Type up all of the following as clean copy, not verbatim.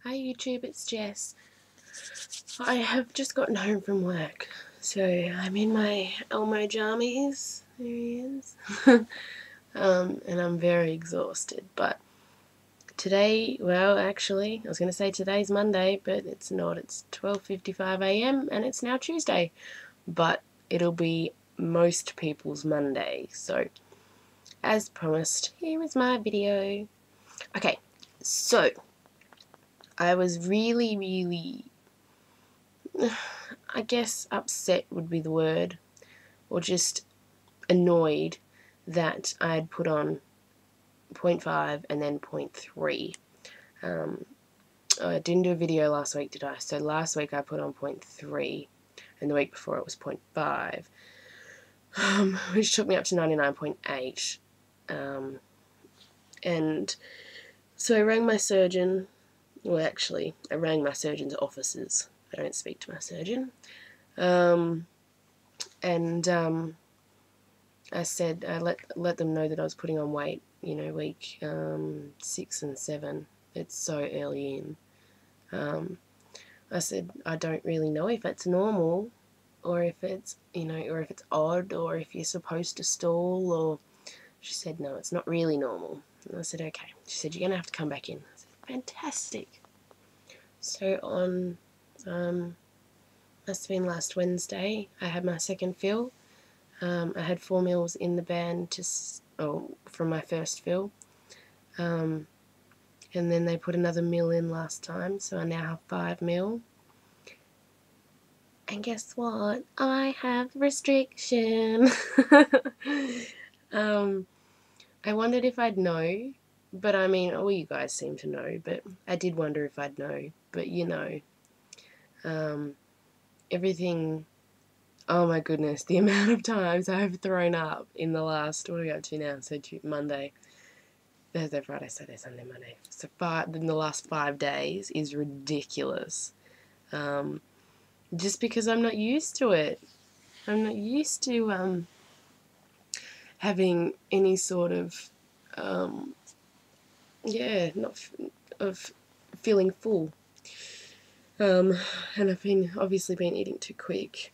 Hi YouTube, it's Jess. I have just gotten home from work, so I'm in my Elmo jammies. There he is. And I'm very exhausted, but today, well actually, I was going to say today's Monday, but it's not. It's 12:55 AM and it's now Tuesday, but it'll be most people's Monday, so as promised, here is my video. Okay, so I was really I guess upset would be the word, or just annoyed that I had put on 0.5 and then 0.3. I didn't do a video last week, did I? So last week I put on 0.3 and the week before it was 0.5, which took me up to 99.8. And so I rang my surgeon. Well, actually, I rang my surgeon's offices. I don't speak to my surgeon. I said, I let them know that I was putting on weight, you know, week 6 and 7. It's so early in. I said, I don't really know if it's normal, or if it's, you know, or if it's odd, or if you're supposed to stall, or... She said, no, it's not really normal. And I said, okay. She said, you're going to have to come back in. I said, fantastic. So on, must have been last Wednesday, I had my second fill. I had 4 mils in the band from my first fill. And then they put another mil in last time, so I now have 5 mil. And guess what? I have restriction. I wondered if I'd know, but I mean, all you guys seem to know, but I did wonder if I'd know, but you know, everything, oh my goodness, the amount of times I've thrown up in the last, what are we up to now, so Monday, Thursday, Friday, Saturday, Sunday, Monday, so in the last 5 days is ridiculous, just because I'm not used to it. I'm not used to having any sort of of feeling full, and I've obviously been eating too quick,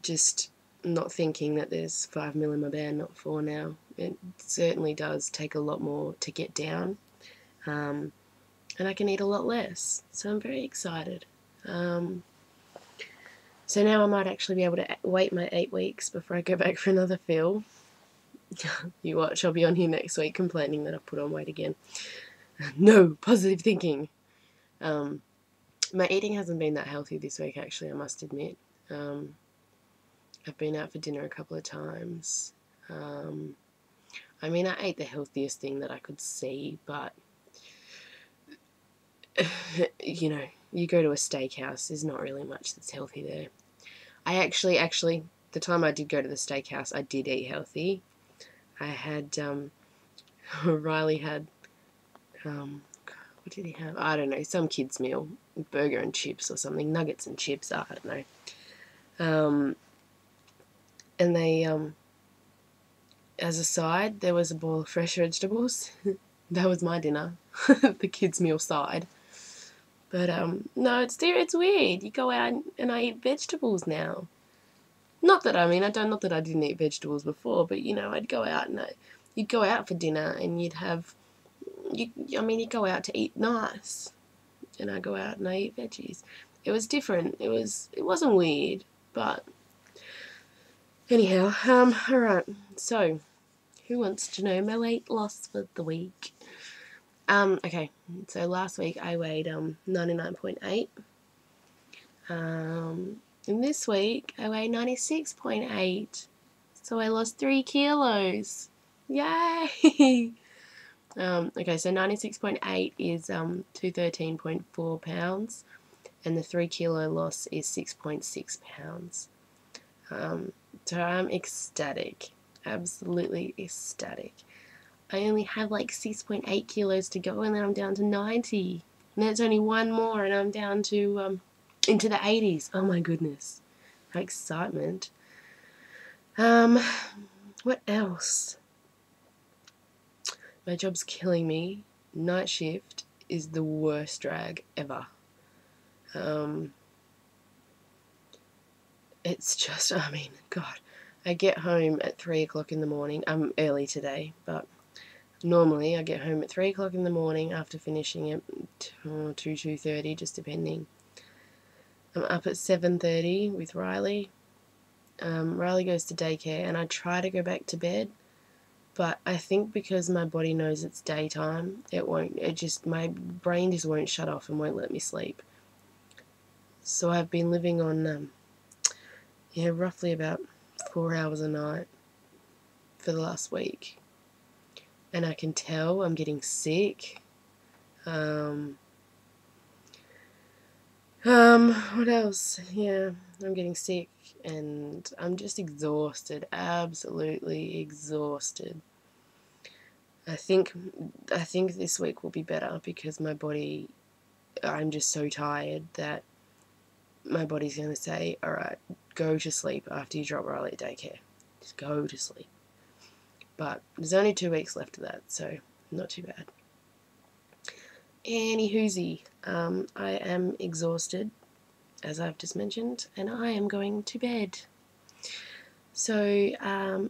just not thinking that there's 5 mil in my band, not 4 now. It certainly does take a lot more to get down, and I can eat a lot less, so I'm very excited. So now I might actually be able to wait my 8 weeks before I go back for another fill. You watch, I'll be on here next week complaining that I've put on weight again. No, positive thinking. My eating hasn't been that healthy this week, actually, I must admit. I've been out for dinner a couple of times. I mean, I ate the healthiest thing that I could see, but you know, you go to a steakhouse, there's not really much that's healthy there. I actually, the time I did go to the steakhouse, I did eat healthy. I had, Riley had, what did he have? I don't know, some kid's meal, burger and chips or something, nuggets and chips, I don't know. And they, as a side, there was a bowl of fresh vegetables. That was my dinner, the kids' meal side. But no, it's weird. You go out and I eat vegetables now. Not that I didn't eat vegetables before, but you know, I'd go out and you'd go out for dinner and you'd have, you go out to eat nice, and I go out and I eat veggies. It was different. It wasn't weird, but anyhow, alright, so who wants to know my weight loss for the week? Okay, so last week I weighed 99.8. And this week I weighed 96.8. So I lost 3 kilos. Yay! Okay, so 96.8 is 213.4 pounds, and the 3 kilo loss is 6.6 pounds. So I'm ecstatic, absolutely ecstatic. I only have like 6.8 kilos to go, and then I'm down to 90. And that's only one more, and I'm down to into the 80s. Oh my goodness, how excitement! What else? My job's killing me. Night shift is the worst drag ever. It's just, I mean, God, I get home at 3 o'clock in the morning. I'm early today, but normally I get home at 3 o'clock in the morning after finishing at 2:30, just depending. I'm up at 7:30 with Riley. Riley goes to daycare, and I try to go back to bed, but I think because my body knows it's daytime, my brain just won't shut off and won't let me sleep. So I've been living on, roughly about 4 hours a night for the last week. And I can tell I'm getting sick. What else? Yeah, I'm getting sick and I'm just exhausted, absolutely exhausted. I think this week will be better because I'm just so tired that my body's going to say, alright, go to sleep after you drop Riley at daycare. Just go to sleep. But there's only 2 weeks left of that, so not too bad. Anywhoosie, I am exhausted, as I've just mentioned, and I am going to bed. So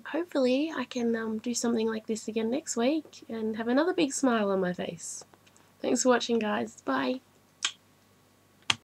hopefully I can do something like this again next week and have another big smile on my face. Thanks for watching, guys. Bye.